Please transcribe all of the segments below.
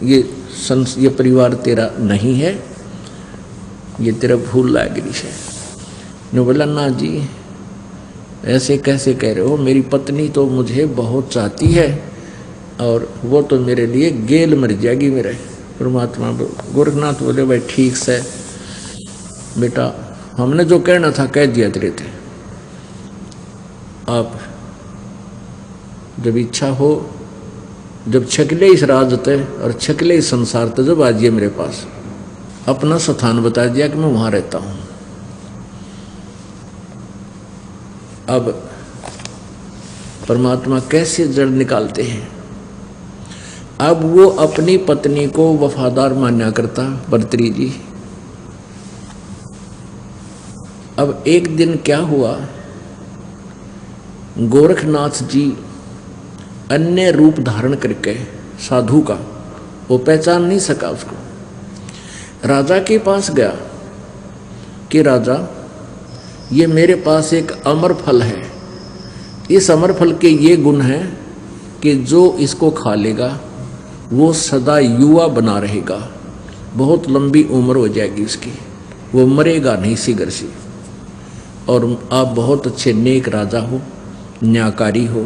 ये परिवार तेरा नहीं है, ये तेरा भूल लागिरी है। ने बोला ना जी, ऐसे कैसे कह रहे हो, मेरी पत्नी तो मुझे बहुत चाहती है और वो तो मेरे लिए गेल मर जाएगी मेरे। परमात्मा गोरखनाथ बोले भाई ठीक से बेटा, हमने जो कहना था कह दिया तेरे थे। आप जब इच्छा हो, जब छकले इस राज ते और छकले इस संसार ते, जब आजिए मेरे पास, अपना स्थान बता दिया कि मैं वहां रहता हूं। अब परमात्मा कैसे जड़ निकालते हैं। अब वो अपनी पत्नी को वफादार मान्या करता भर्तृहरि जी। अब एक दिन क्या हुआ, गोरखनाथ जी अन्य रूप धारण करके साधु का, वो पहचान नहीं सका उसको, राजा के पास गया कि राजा ये मेरे पास एक अमर फल है, इस अमर फल के ये गुण हैं कि जो इसको खा लेगा वो सदा युवा बना रहेगा, बहुत लंबी उम्र हो जाएगी उसकी, वो मरेगा नहीं शीघ्र से। और आप बहुत अच्छे नेक राजा हो, न्यायकारी हो,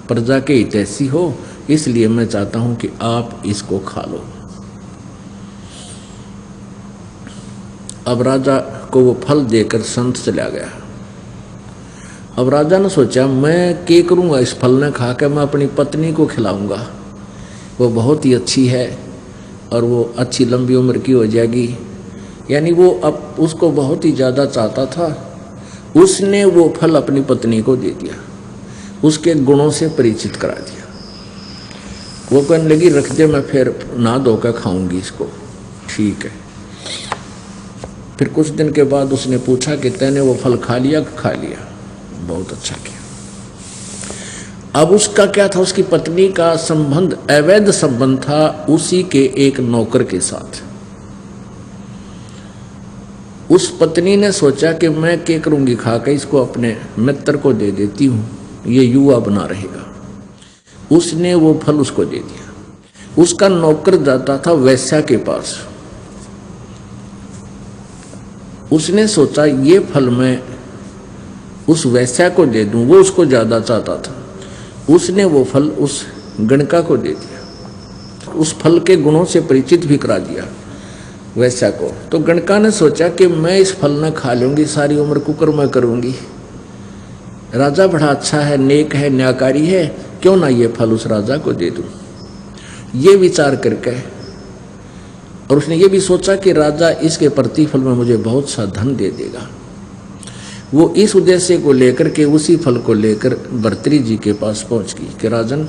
प्रजा के हितैषी हो, इसलिए मैं चाहता हूं कि आप इसको खा लो। अब राजा को वो फल देकर संत चला गया। अब राजा ने सोचा मैं क्या करूंगा, इस फल ने खा कर मैं अपनी पत्नी को खिलाऊंगा, वो बहुत ही अच्छी है और वो अच्छी लंबी उम्र की हो जाएगी। यानी वो अब उसको बहुत ही ज़्यादा चाहता था, उसने वो फल अपनी पत्नी को दे दिया, उसके गुणों से परिचित करा दिया। वो कहने लगी रख दे, मैं फिर नहा धोकर खाऊंगी इसको। ठीक है। फिर कुछ दिन के बाद उसने पूछा कि तैने वो फल खा लिया? खा लिया। बहुत अच्छा किया। अब उसका क्या था, उसकी पत्नी का संबंध अवैध संबंध था उसी के एक नौकर के साथ। उस पत्नी ने सोचा कि मैं क्या करूंगी, खाकर इसको अपने मित्र को दे देती हूं, ये युवा बना रहेगा। उसने वो फल उसको दे दिया। उसका नौकर जाता था वैश्या के पास। उसने सोचा ये फल मैं उस वैश्या को दे दूं, वो उसको ज्यादा चाहता था। उसने वो फल उस गणका को दे दिया, उस फल के गुणों से परिचित भी करा दिया वैश्या को। तो गणका ने सोचा कि मैं इस फल न खा लूंगी, सारी उम्र कुकर्म करूंगी। राजा बड़ा अच्छा है, नेक है, न्यायकारी है, क्यों ना ये फल उस राजा को दे दूं। ये विचार करके, और उसने ये भी सोचा कि राजा इसके प्रतिफल में मुझे बहुत सा धन दे देगा। वो इस उद्देश्य को लेकर के, उसी फल को लेकर भर्तृहरि जी के पास पहुंच गई कि राजन,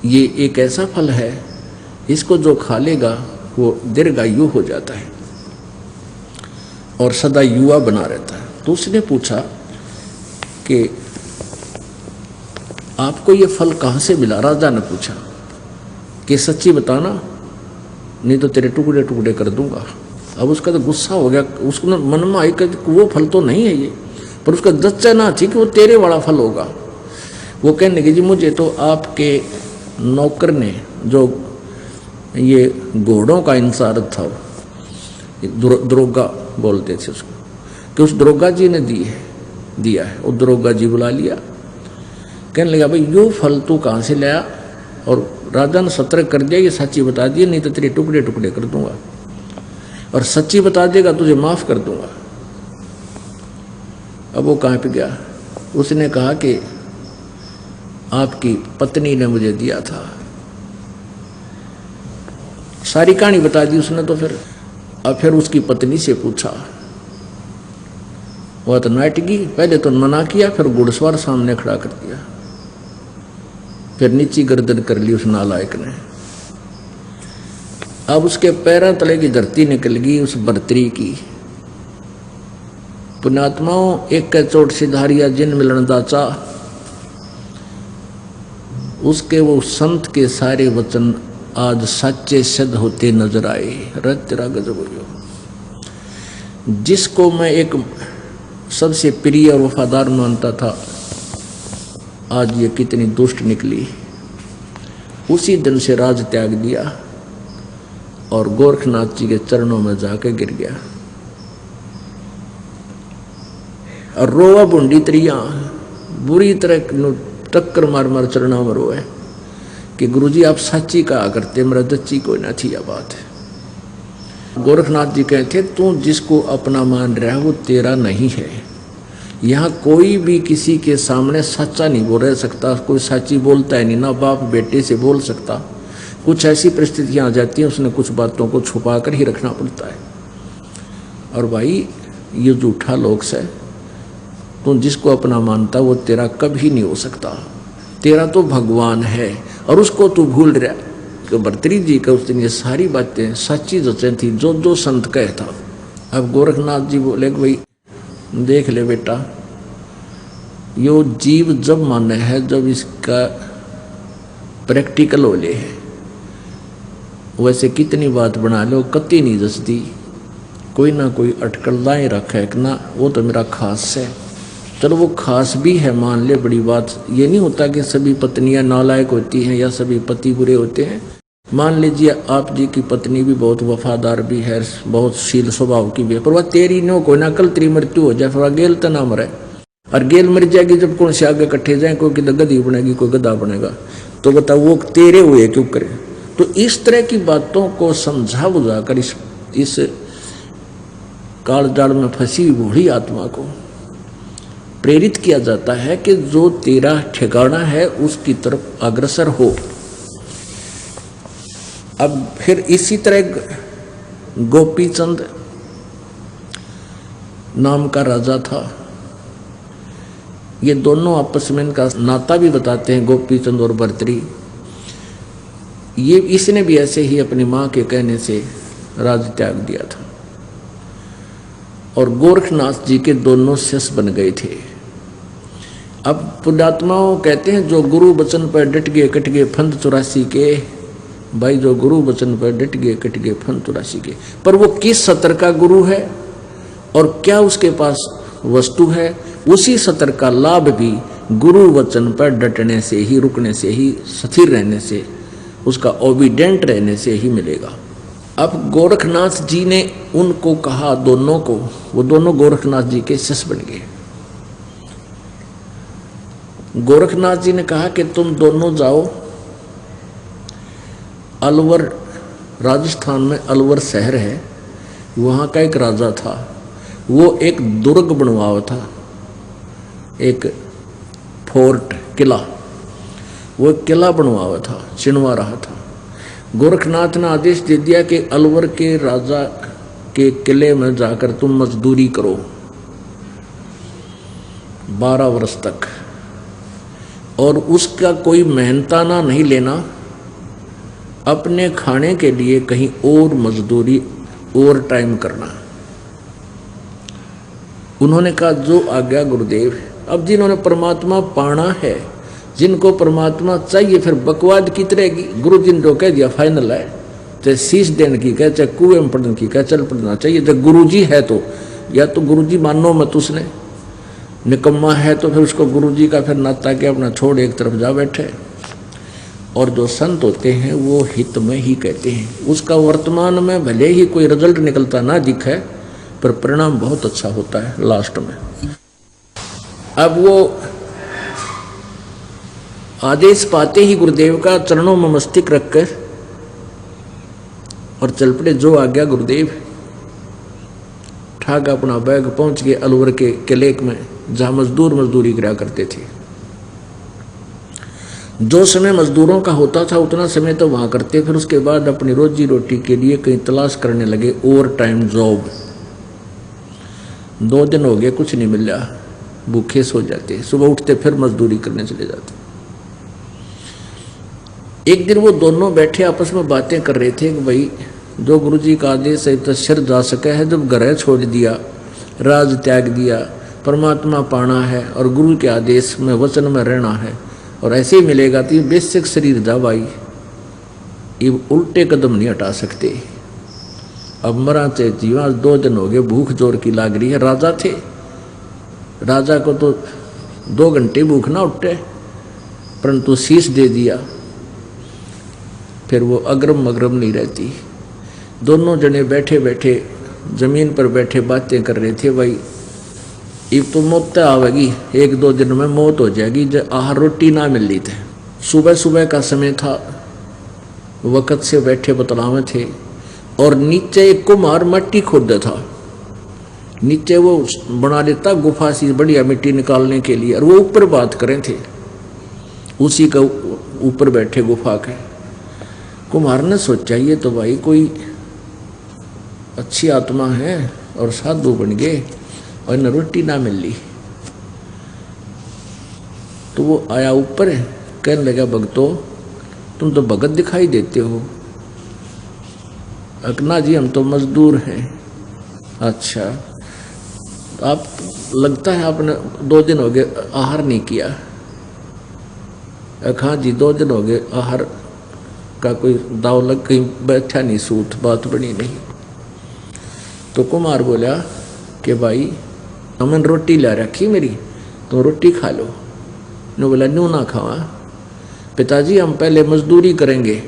ये एक ऐसा फल है, इसको जो खा लेगा वो दीर्घायु हो जाता है और सदा युवा बना रहता है। तो उसने पूछा कि आपको ये फल कहाँ से मिला? राजा ने पूछा कि सच्ची बताना, नहीं तो तेरे टुकड़े टुकड़े कर दूंगा। अब उसका तो गुस्सा हो गया, उसको मन में आई कि वो फल तो नहीं है ये, पर उसका दच्चा ना थी कि वो तेरे वाला फल होगा। वो कहने लगी जी मुझे तो आपके नौकर ने, जो ये घोड़ों का इंचार्ज था, दरोगा बोलते थे उसको, कि उस दरोगा जी ने दिया है। वो दरोगा जी बुला लिया, कहने लगा भाई यो फल तू कहाँ से लाया? और राजा ने सतर्क कर दिया, ये सच्ची बता दिए, नहीं तो तेरे टुकड़े टुकड़े कर दूंगा, और सच्ची बता देगा तुझे माफ कर दूंगा। अब वो कहाँ पे गया, उसने कहा कि आपकी पत्नी ने मुझे दिया था। सारी कहानी बता दी उसने। तो फिर उसकी पत्नी से पूछा, वह तो नाटकी, पहले तो मना किया, फिर घुड़सवार सामने खड़ा कर दिया, फिर नीची गर्दन कर ली उस नालायक ने। अब उसके पैरों तले की धरती निकल गई उस भर्तृहरि की। पुण्यात्माओं, एक चोट सिधारिया जिन मिलन दाचा, उसके वो संत के सारे वचन आज सच्चे सिद्ध होते नजर आए। रत तेरा गजब हो गया। जिसको मैं एक सबसे प्रिय और वफादार मानता था, आज ये कितनी दुष्ट निकली। उसी दिन से राज त्याग दिया और गोरखनाथ जी के चरणों में जाके गिर गया और रोवा बूंदी त्रिया बुरी तरह टक्कर मार मार चरणों में रोए कि गुरुजी आप सच्ची कहा करते, मेरा दच्ची कोई ना थी। यह बात है। गोरखनाथ जी कहते तू जिसको अपना मान रहा है वो तेरा नहीं है। यहाँ कोई भी किसी के सामने सच्चा नहीं बोल रह सकता, कोई सच्ची बोलता है नहीं, ना बाप बेटे से बोल सकता। कुछ ऐसी परिस्थितियाँ आ जाती हैं उसने कुछ बातों को छुपा कर ही रखना पड़ता है। और भाई ये झूठा लोग से तू जिसको अपना मानता वो तेरा कभी नहीं हो सकता। तेरा तो भगवान है और उसको तू भूल रहा। तो भर्तृहरि जी का उस दिन ये सारी बातें सच्ची जचें थी जो जो संत कहे था। अब गोरखनाथ जी बोले कि भाई देख ले बेटा, यो जीव जब माने है जब इसका प्रैक्टिकल हो ले है, वैसे कितनी बात बना लो कति नहीं जचती। कोई ना कोई अटकल लाए रखे कि ना वो तो मेरा खास है। चलो वो खास भी है मान ले, बड़ी बात। ये नहीं होता कि सभी पत्नियां नालायक होती हैं या सभी पति बुरे होते हैं। मान लीजिए आप जी की पत्नी भी बहुत वफादार भी है, बहुत शील स्वभाव की भी है, पर वह तेरी नो कोई ना कल तेरी मृत्यु हो जाए, फिर वह गेल तो ना मरे। और गेल मर जाएगी जब कौन से आगे इकट्ठे जाए, कोई किधर गधी बनेगी कोई गधा बनेगा, तो बताओ वो तेरे हुए क्यों करे। तो इस तरह की बातों को समझा बुझा कर इस काल जाल में फंसी बूढ़ी आत्मा को प्रेरित किया जाता है कि जो तेरा ठिकाना है उसकी तरफ अग्रसर हो। अब फिर इसी तरह गोपीचंद नाम का राजा था। ये दोनों आपस में इनका नाता भी बताते हैं, गोपीचंद और भर्तृहरि। ये इसने भी ऐसे ही अपनी माँ के कहने से राज त्याग दिया था और गोरखनाथ जी के दोनों शिष्य बन गए थे। अब पुण्यात्माओं कहते हैं जो गुरु वचन पर डट गए कट गए फंद 84 के। भाई जो गुरु वचन पर डट गए कट गए फंद 84 के, पर वो किस सत्र का गुरु है और क्या उसके पास वस्तु है, उसी सत्र का लाभ भी गुरु वचन पर डटने से ही, रुकने से ही, स्थिर रहने से, उसका ओबीडेंट रहने से ही मिलेगा। अब गोरखनाथ जी ने उनको कहा दोनों को, वो दोनों गोरखनाथ जी के शिष्य बन गए। गोरखनाथ जी ने कहा कि तुम दोनों जाओ अलवर, राजस्थान में अलवर शहर है, वहाँ का एक राजा था, वो एक दुर्ग बनवाया था, एक फोर्ट किला, वो किला बनवाया था, चिनवा रहा था। गोरखनाथ ने आदेश दे दिया कि अलवर के राजा के किले में जाकर तुम मजदूरी करो 12 वर्ष तक, और उसका कोई मेहनताना नहीं लेना, अपने खाने के लिए कहीं और मजदूरी ओवर टाइम करना। उन्होंने कहा जो आज्ञा गुरुदेव। अब जिन्होंने परमात्मा पाना है, जिनको परमात्मा चाहिए, फिर बकवाद की रहेगी। गुरु जी ने कह दिया फाइनल है, चाहे शीश देने की कहे, चाहे कुएं में पढ़ने की कहे, चल पढ़ना चाहिए। जब गुरु जी है तो या तो गुरु जी मानो मत, उसने निकम्मा है तो फिर उसको गुरु जी का फिर नाता के अपना छोड़ एक तरफ जा बैठे। और जो संत होते हैं वो हित में ही कहते हैं, उसका वर्तमान में भले ही कोई रिजल्ट निकलता ना दिखे, पर परिणाम बहुत अच्छा होता है लास्ट में। अब वो आदेश पाते ही गुरुदेव का चरणों में मस्तिष्क रखकर और चल पड़े, जो आज्ञा गुरुदेव। ठाक अपना बैग पहुंच गए अलवर के किले में, जहां मजदूर मजदूरी करा करते थे। जो समय मजदूरों का होता था उतना समय तो वहां करते, फिर उसके बाद अपनी रोजी रोटी के लिए कहीं तलाश करने लगे ओवर टाइम जॉब। 2 दिन हो गए कुछ नहीं मिल रहा, भूखे सो जाते, सुबह उठते फिर मजदूरी करने चले जाते। एक दिन वो दोनों बैठे आपस में बातें कर रहे थे कि भाई जो गुरु जी का आदेश है तो सिर जा सका है, जब घर छोड़ दिया, राज त्याग दिया, परमात्मा पाना है और गुरु के आदेश में वचन में रहना है, और ऐसे ही मिलेगा तो ये बेसिक शरीर जा भाई, ये उल्टे कदम नहीं हटा सकते। अब मरा चाहे जीवा, 2 दिन हो गए, भूख जोर की लाग रही है। राजा थे, राजा को तो 2 घंटे भूख ना उठे, परंतु शीश दे दिया, फिर वो अग्रम अग्रम नहीं रहती। दोनों जने बैठे बैठे जमीन पर बैठे बातें कर रहे थे। भाई अब तो मौत आवेगी, 1-2 दिन में मौत हो जाएगी। जब आहार रोटी ना मिल रही थी, सुबह सुबह का समय था, वक़्त से बैठे बतलावे थे। और नीचे एक कुम्हार मट्टी खोदता था, नीचे वो बना लेता गुफा सी बढ़िया मिट्टी निकालने के लिए, और वो ऊपर बात करें थे, उसी का ऊपर बैठे गुफा के। कुम्हार ने सोचा ये तो भाई कोई अच्छी आत्मा है और साधु बन गए और न रोटी ना मिल ली। तो वो आया ऊपर, कहने लगा भगतो तुम तो भगत दिखाई देते हो। अकना जी हम तो मजदूर हैं। अच्छा आप लगता है आपने 2 दिन हो गए आहार नहीं किया। हाँ जी 2 दिन हो गए आहार का कोई दाव लग, कहीं बैठा नहीं सूत, बात बनी नहीं। तो कुमार बोला कि भाई हमने रोटी ला रखी मेरी, तुम रोटी खा लो। ने बोला न्यू ना खावा पिताजी, हम पहले मजदूरी करेंगे,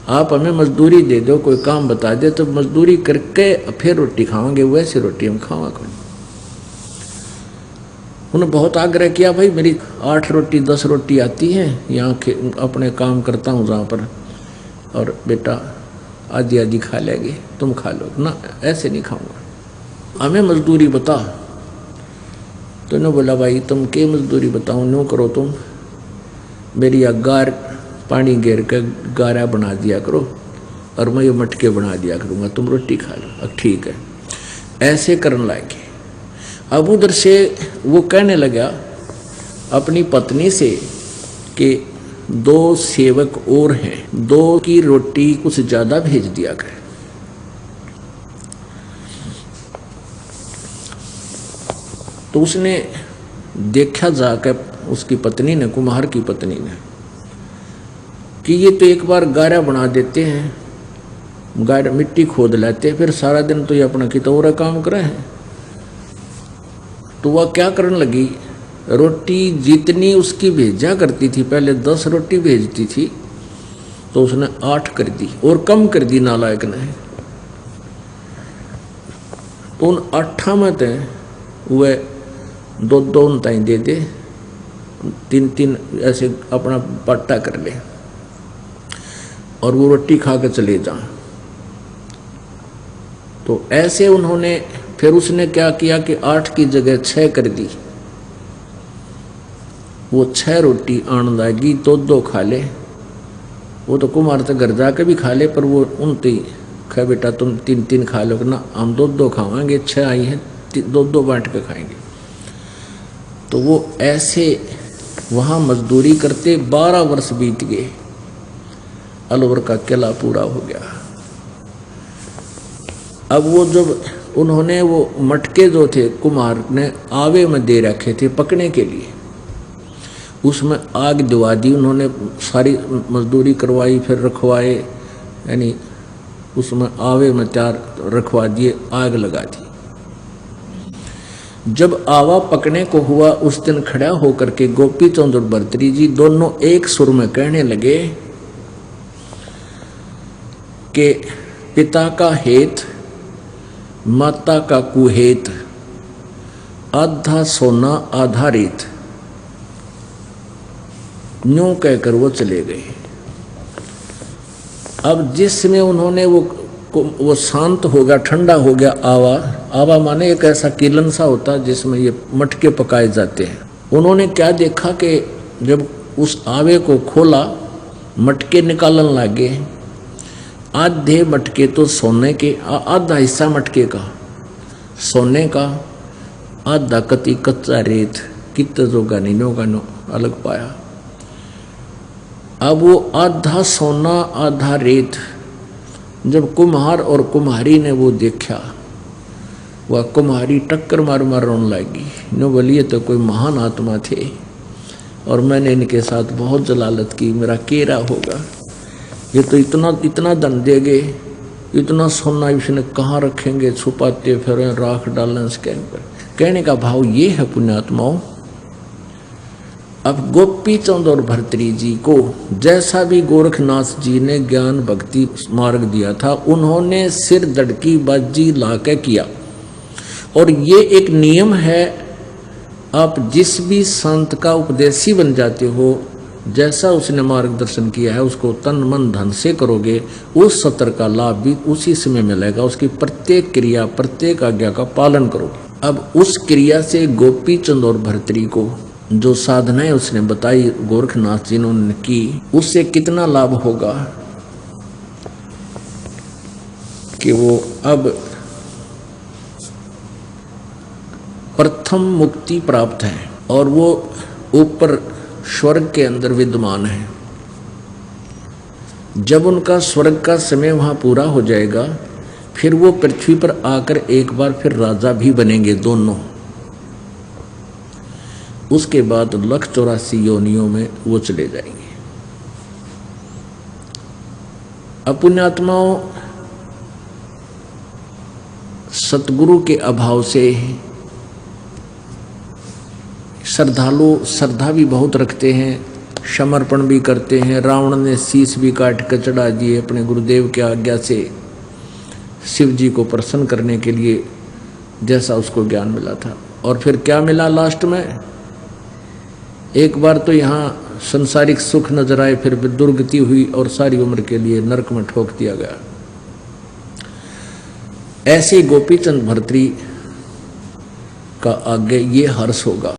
आप हमें मजदूरी दे दो, कोई काम बता दे तो मजदूरी करके फिर रोटी खावांगे, वैसे रोटी हम खावांगे। उन्होंने बहुत आग्रह किया, भाई मेरी 8 रोटी 10 रोटी आती हैं, यहाँ अपने काम करता हूँ जहाँ पर, और बेटा आधी आधी खा लेंगे, तुम खा लो ना, ऐसे नहीं खाऊंगा, हमें मजदूरी बता। तो उन्होंने बोला भाई तुम के मजदूरी बताऊँ, न्यू करो तुम मेरी अगार पानी घेर कर गारा बना दिया करो और मैं ये मटके बना दिया करूँगा, तुम रोटी खा लो। अब ठीक है, ऐसे करने लगे। अब उधर से वो कहने लगा अपनी पत्नी से कि 2 सेवक और हैं, 2 की रोटी कुछ ज़्यादा भेज दिया करे। तो उसने देखा जाकर, उसकी पत्नी ने, कुम्हार की पत्नी ने, कि ये तो एक बार गारा बना देते हैं, गारा मिट्टी खोद लेते, फिर सारा दिन तो ये अपना कितौरा काम करे हैं। तो वह क्या करने लगी, रोटी जितनी उसकी भेजा करती थी, पहले 10 रोटी भेजती थी, तो उसने 8 कर दी और कम कर दी नालायक ने। तो उन 8 में थे वह 2-2 ताई दे दे, 3-3 ऐसे अपना पट्टा कर ले और वो रोटी खा के चले जा। तो ऐसे उन्होंने, फिर उसने क्या किया कि 8 की जगह 6 कर दी। वो 6 रोटी आन लागी, 2-2 खा ले। वो तो कुमार से घर जाके भी खा ले, पर वो उनती कहा बेटा तुम 3-3 खा लो ना, हम 2-2 खावांगे, 6 आई हैं 2-2 बांट के खाएंगे। तो वो ऐसे वहाँ मजदूरी करते 12 वर्ष बीत गए, अलवर का किला पूरा हो गया। अब वो जब उन्होंने वो मटके जो थे कुम्हार ने आवे में दे रखे थे पकने के लिए, उसमें आग दिवा दी उन्होंने, सारी मजदूरी करवाई, फिर रखवाए, यानी उसमें आवे में तैयार रखवा दिए, आग लगा दी। जब आवा पकने को हुआ, उस दिन खड़ा होकर के गोपी चंद और भर्तरी जी दोनों एक सुर में कहने लगे कि पिता का हेत माता का कुहेत, आधा सोना आधा रेत। न्यों कहकर वो चले गए। अब जिसमें उन्होंने वो शांत हो गया, ठंडा हो गया आवा। आवा माने एक ऐसा किलन सा होता है जिसमें ये मटके पकाए जाते हैं। उन्होंने क्या देखा कि जब उस आवे को खोला, मटके निकालने लगे। आधे मटके तो सोने के, आधा हिस्सा मटके का सोने का, आधा कति कच्चा रेत, कित जो गानीनो गानो अलग पाया। अब वो आधा सोना आधा रेत जब कुम्हार और कुम्हारी ने वो देखा, वह कुम्हारी टक्कर मार मार रोने लगी। नो बोलिए तो कोई महान आत्मा थे और मैंने इनके साथ बहुत जलालत की, मेरा केरा होगा। ये तो इतना धन देंगे, इतना सोना इसने कहाँ रखेंगे, छुपाते फिर राख डालने इसके। कहने का भाव ये है पुण्यात्माओं अब गोपी चंद और भर्तृहरि जी को जैसा भी गोरखनाथ जी ने ज्ञान भक्ति मार्ग दिया था, उन्होंने सिर दड़की बाजी लाके किया। और ये एक नियम है, आप जिस भी संत का उपदेशी बन जाते हो, जैसा उसने मार्गदर्शन किया है उसको तन मन धन से करोगे, उस सत्र का लाभ भी उसी समय मिलेगा। उसकी प्रत्येक क्रिया प्रत्येक आज्ञा का पालन करोगे। अब उस क्रिया से गोपी चंद और भर्तृहरि को जो साधनाएं उसने बताई, गोरखनाथ जी ने की, उससे कितना लाभ होगा कि वो अब प्रथम मुक्ति प्राप्त है और वो ऊपर स्वर्ग के अंदर विद्यमान है। जब उनका स्वर्ग का समय वहां पूरा हो जाएगा, फिर वो पृथ्वी पर आकर एक बार फिर राजा भी बनेंगे दोनों। उसके बाद 184 योनियों में वो चले जाएंगे। पुण्यात्माओं, सतगुरु के अभाव से श्रद्धालु श्रद्धा भी बहुत रखते हैं, समर्पण भी करते हैं। रावण ने शीश भी काट कर चढ़ा दिए अपने गुरुदेव की आज्ञा से, शिव जी को प्रसन्न करने के लिए, जैसा उसको ज्ञान मिला था। और फिर क्या मिला लास्ट में? एक बार तो यहाँ संसारिक सुख नजर आए, फिर दुर्गति हुई और सारी उम्र के लिए नरक में ठोक दिया गया। ऐसे गोपीचंद भर्तृहरि का आगे ये हर्ष होगा